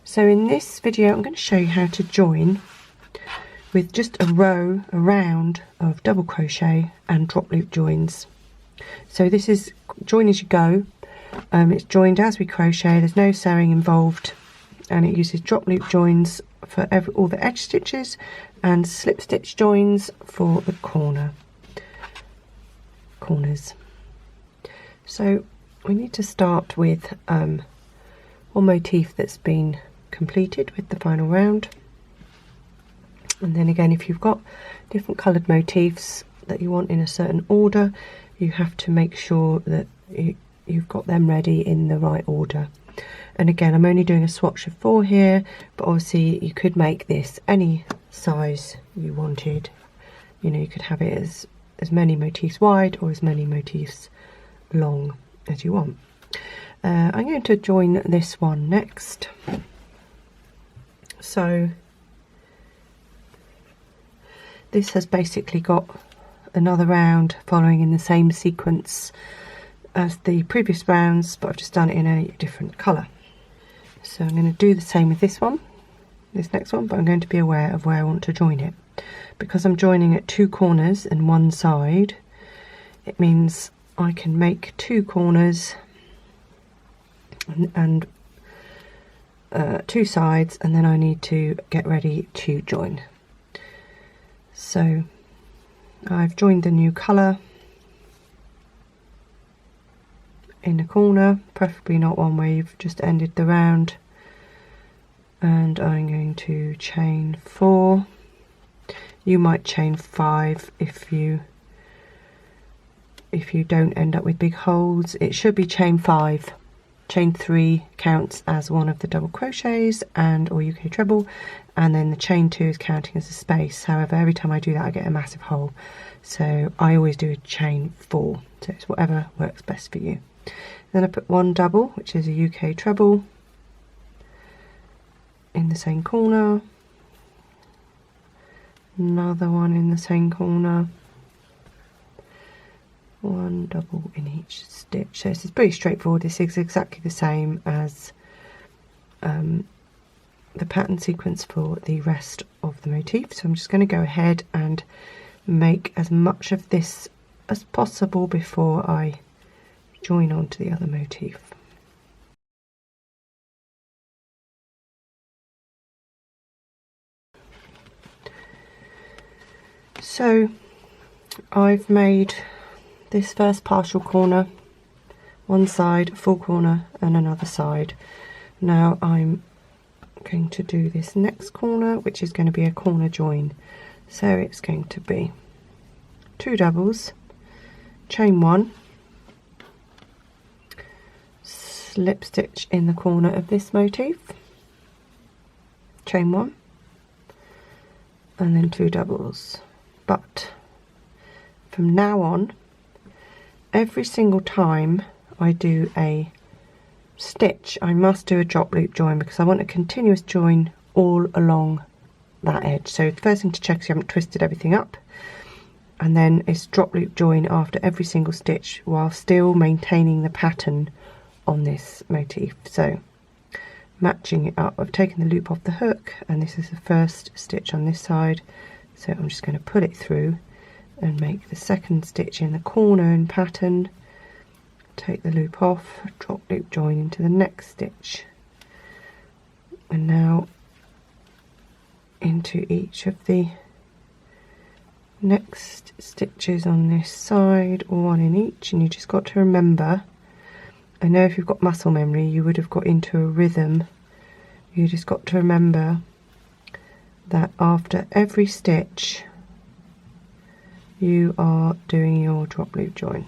So in this video I'm going to show you how to join with just a round of double crochet and drop loop joins. So this is join as you go. It's joined as we crochet, there's no sewing involved, and it uses drop loop joins for all the edge stitches and slip stitch joins for the corners. So we need to start with one motif that's been completed with the final round, and then again, if you've got different coloured motifs that you want in a certain order, you have to make sure that you've got them ready in the right order. And again, I'm only doing a swatch of 4 here, but obviously you could make this any size you wanted. You know, you could have it as many motifs wide or as many motifs long as you want. I'm going to join this one next. So this has basically got another round following in the same sequence as the previous rounds, but I've just done it in a different colour. So I'm going to do the same with this next one, but I'm going to be aware of where I want to join it. Because I'm joining at 2 corners and 1 side, it means I can make 2 corners and 2 sides, and then I need to get ready to join. So I've joined the new colour in a corner, preferably not one where you've just ended the round, and I'm going to chain 4. You might chain 5 if you don't end up with big holes. It should be chain 5. Chain 3 counts as one of the double crochets or UK treble, and then the chain 2 is counting as a space. However, every time I do that I get a massive hole, so I always do a chain 4, so it's whatever works best for you. Then I put 1 double, which is a UK treble, in the same corner, another one in the same corner, 1 double in each stitch. So this is pretty straightforward. This is exactly the same as the pattern sequence for the rest of the motif. So I'm just going to go ahead and make as much of this as possible before I join on to the other motif. So I've made this first partial corner, one side, full corner, and another side. Now I'm going to do this next corner, which is going to be a corner join. So it's going to be 2 doubles, chain 1, slip stitch in the corner of this motif, chain 1, and then 2 doubles. But from now on, every single time I do a stitch, I must do a drop loop join, because I want a continuous join all along that edge. So the first thing to check is you haven't twisted everything up, and then it's drop loop join after every single stitch while still maintaining the pattern on this motif. So matching it up, I've taken the loop off the hook, and this is the first stitch on this side, so I'm just going to pull it through and make the second stitch in the corner in pattern, take the loop off, drop loop join into the next stitch, and now into each of the next stitches on this side, or 1 in each. And you just got to remember, I know if you've got muscle memory you would have got into a rhythm, you just got to remember that after every stitch you are doing your drop loop join.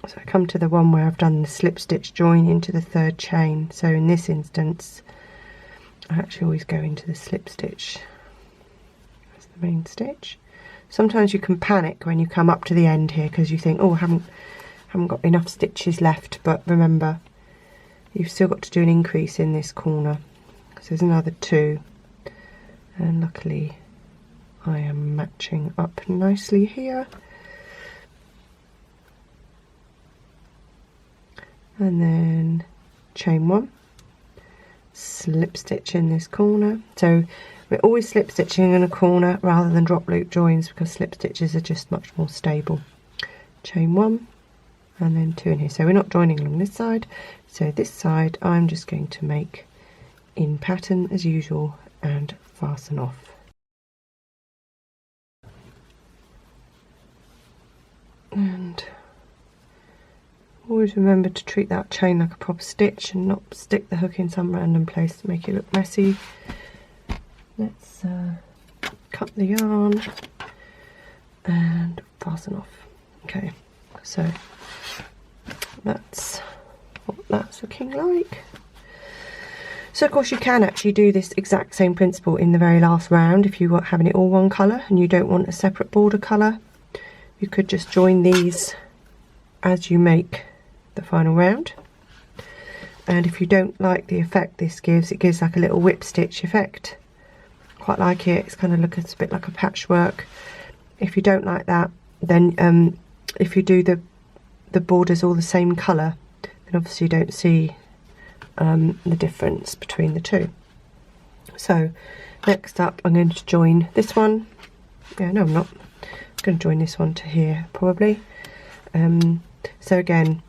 So I come to the one where I've done the slip stitch join into the 3rd chain. So in this instance I actually always go into the slip stitch as the main stitch. Sometimes you can panic when you come up to the end here because you think, oh, I haven't got enough stitches left, but remember you've still got to do an increase in this corner. So there's another 2, and luckily I am matching up nicely here. And then chain 1, slip stitch in this corner. So we're always slip stitching in a corner rather than drop loop joins, because slip stitches are just much more stable. Chain 1 and then 2 in here. So we're not joining along this side, so this side I'm just going to make in pattern as usual and fasten off. And always remember to treat that chain like a proper stitch and not stick the hook in some random place to make it look messy. Let's cut the yarn and fasten off. Okay, so that's what that's looking like. So of course you can actually do this exact same principle in the very last round if you are having it all one colour and you don't want a separate border colour. You could just join these as you make the final round. And if you don't like the effect this gives, it gives like a little whip stitch effect. Quite like it. It's kind of looks a bit like a patchwork. If you don't like that, then if you do the borders all the same colour, then obviously you don't see the difference between the two. So next up I'm going to join this one. No, I'm not. I'm going to join this one to here probably. So again,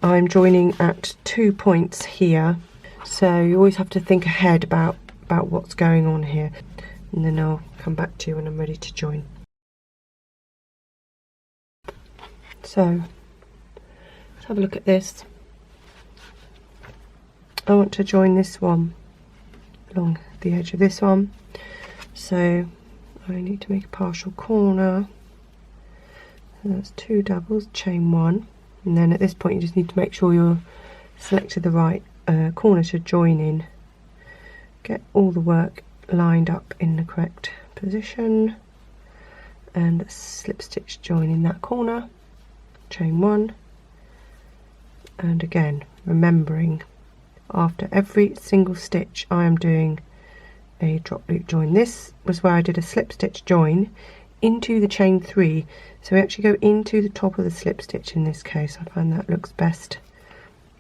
I'm joining at 2 points here, so you always have to think ahead about what's going on here, and then I'll come back to you when I'm ready to join. So let's have a look at this. I want to join this one along the edge of this one, so I need to make a partial corner. So that's 2 doubles, chain 1, and then at this point you just need to make sure you're selected the right corner to join in. Get all the work lined up in the correct position and slip stitch join in that corner, chain 1, and again remembering after every single stitch I am doing a drop loop join. This was where I did a slip stitch join into the chain 3, so we actually go into the top of the slip stitch in this case. I find that looks best,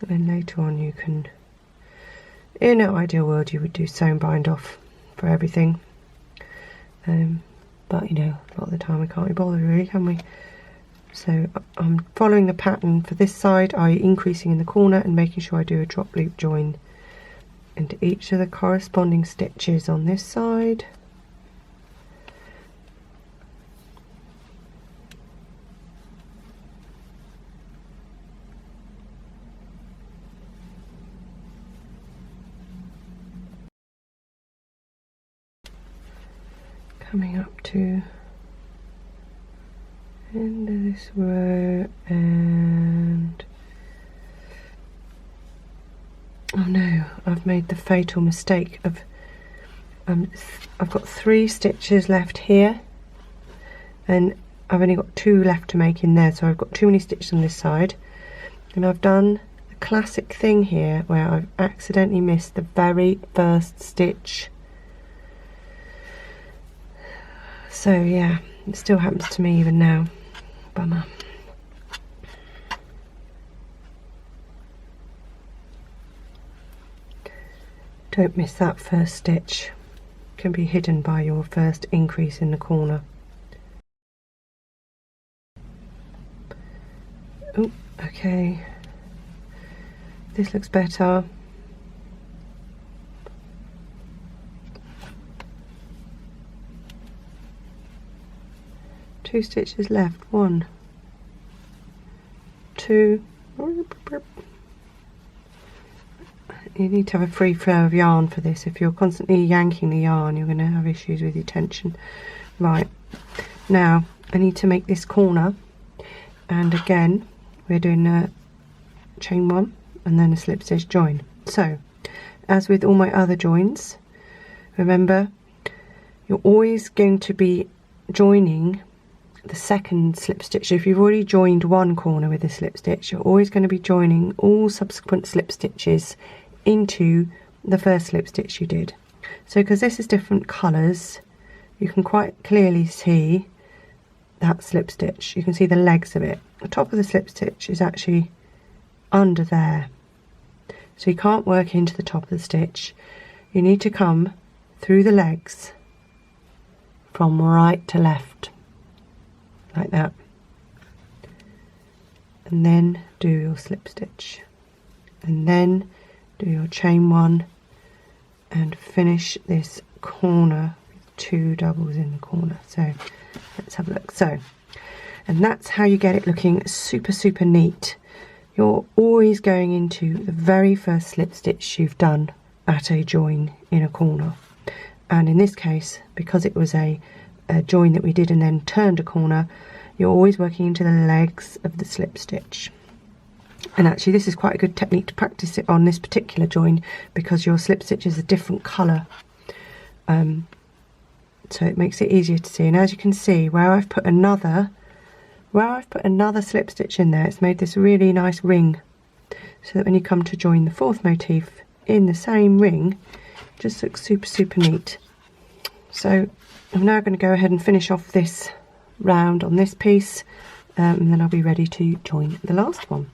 and then later on you can, in an ideal world you would do sew and bind off for everything, but you know, a lot of the time we can't be bothered really, can we? So I'm following the pattern for this side, i.e. increasing in the corner and making sure I do a drop loop join into each of the corresponding stitches on this side. Coming up to end of this row, and oh no, I've made the fatal mistake of I've got 3 stitches left here and I've only got 2 left to make in there, so I've got too many stitches on this side, and I've done the classic thing here where I've accidentally missed the very first stitch. So yeah, it still happens to me even now. Bummer. Don't miss that first stitch. It can be hidden by your first increase in the corner. Oh, okay. This looks better. Two stitches left. 1, 2. You need to have a free flow of yarn for this. If you're constantly yanking the yarn, you're going to have issues with your tension. Right, now I need to make this corner, and again we're doing a chain 1 and then a slip stitch join. So as with all my other joins, remember you're always going to be joining the second slip stitch. So if you've already joined one corner with a slip stitch, you're always going to be joining all subsequent slip stitches into the first slip stitch you did. So because this is different colours, you can quite clearly see that slip stitch. You can see the legs of it. The top of the slip stitch is actually under there, so you can't work into the top of the stitch. You need to come through the legs from right to left, like that, and then do your slip stitch, and then do your chain one, and finish this corner with 2 doubles in the corner. So let's have a look. So, and that's how you get it looking super neat. You're always going into the very first slip stitch you've done at a join in a corner, and in this case, because it was a join that we did and then turned a corner, you're always working into the legs of the slip stitch. And actually this is quite a good technique to practice it on this particular join, because your slip stitch is a different colour, so it makes it easier to see. And as you can see, where I've put another slip stitch in there, it's made this really nice ring, so that when you come to join the fourth motif in the same ring, it just looks super neat. So I'm now going to go ahead and finish off this round on this piece, and then I'll be ready to join the last one.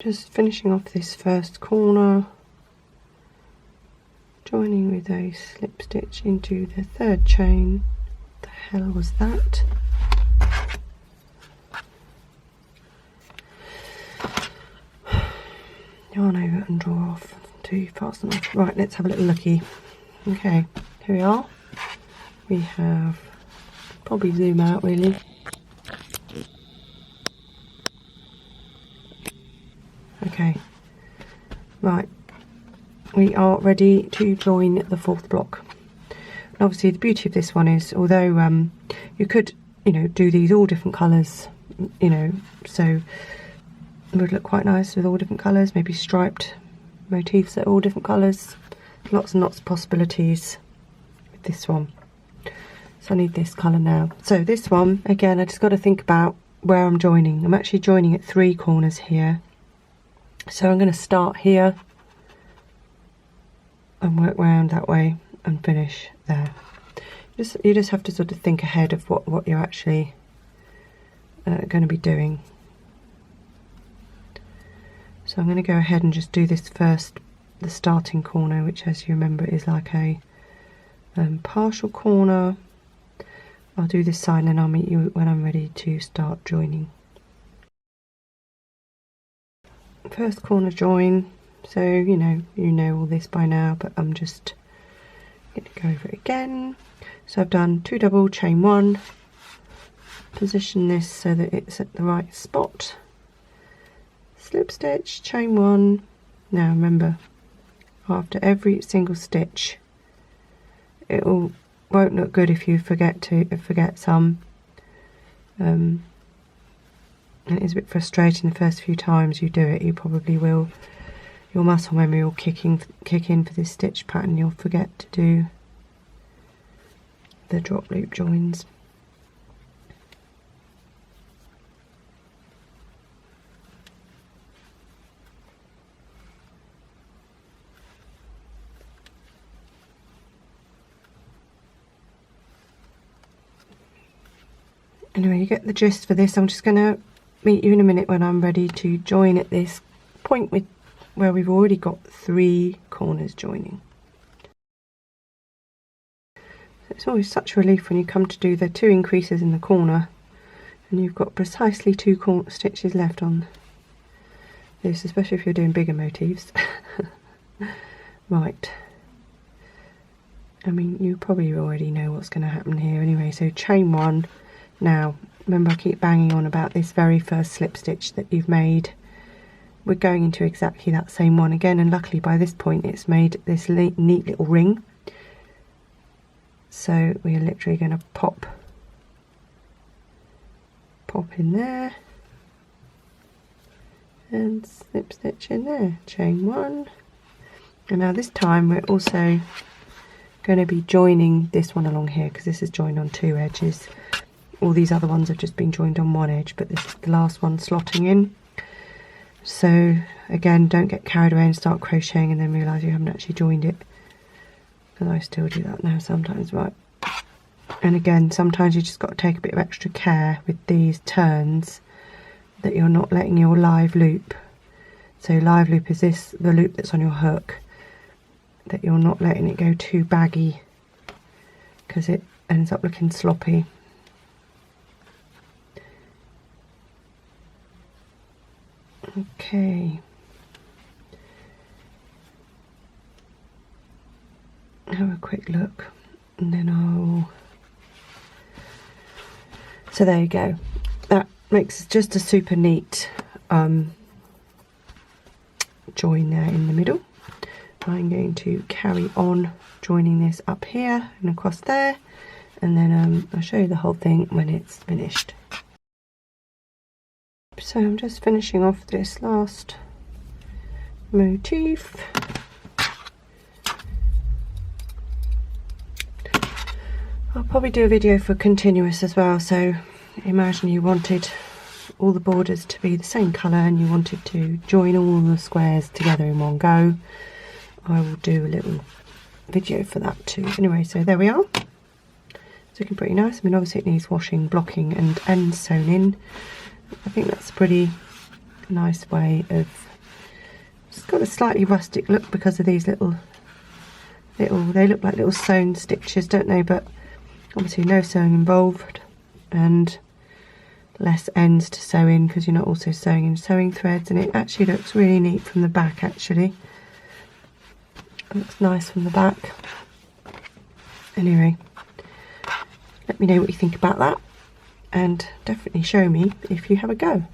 Just finishing off this first corner, joining with a slip stitch into the third chain. What the hell was that? Yarn over and draw off to fasten off. Right, let's have a little looky. Okay, here we are. We have, probably zoom out really. Okay, right, we are ready to join the fourth block. And obviously the beauty of this one is, although you could, you know, do these all different colours, you know, so it would look quite nice with all different colours, maybe striped motifs that are all different colours. Lots and lots of possibilities with this one. So I need this colour now. So this one, again, I just got to think about where I'm joining. I'm actually joining at 3 corners here. So I'm going to start here and work round that way and finish there. You just have to sort of think ahead of what you're actually going to be doing. So I'm going to go ahead and just do this first, the starting corner, which, as you remember, is like a partial corner. I'll do this side and then I'll meet you when I'm ready to start joining. First corner join, so you know all this by now, but I'm just going to go over it again. So I've done 2 double, chain 1, position this so that it's at the right spot, slip stitch, chain 1. Now remember, after every single stitch, it won't look good if you forget some. It is a bit frustrating the first few times you do it. You probably will, your muscle memory will kick in for this stitch pattern. You'll forget to do the drop loop joins. Anyway, you get the gist for this. I'm just going to meet you in a minute when I'm ready to join at this point where we've already got 3 corners joining. It's always such a relief when you come to do the 2 increases in the corner and you've got precisely 2 stitches left on this, especially if you're doing bigger motifs. Right, I mean, you probably already know what's going to happen here anyway. So chain 1. Now remember, I keep banging on about this very first slip stitch that you've made. We're going into exactly that same one again, and luckily by this point it's made this neat little ring. So we are literally going to pop in there and slip stitch in there, chain 1. And now this time we're also going to be joining this one along here, because this is joined on 2 edges. all these other ones have just been joined on one edge, but this is the last one slotting in. So again, don't get carried away and start crocheting and then realise you haven't actually joined it, because I still do that now sometimes, right? And again, sometimes you just got to take a bit of extra care with these turns, that you're not letting your live loop, so live loop is this, the loop that's on your hook, that you're not letting it go too baggy, because it ends up looking sloppy. Okay, have a quick look and then I'll, so there you go, that makes just a super neat join there in the middle. I'm going to carry on joining this up here and across there, and then I'll show you the whole thing when it's finished. So I'm just finishing off this last motif. I'll probably do a video for continuous as well, so imagine you wanted all the borders to be the same colour and you wanted to join all the squares together in one go. I will do a little video for that too. Anyway, so there we are. It's looking pretty nice. I mean, obviously it needs washing, blocking and sewn in. I think that's a pretty nice way of, it's got a slightly rustic look because of these little, they look like little sewn stitches, don't they? But obviously no sewing involved and less ends to sew in because you're not also sewing in sewing threads, and it actually looks really neat from the back actually. It looks nice from the back. Anyway, let me know what you think about that, and definitely show me if you have a go.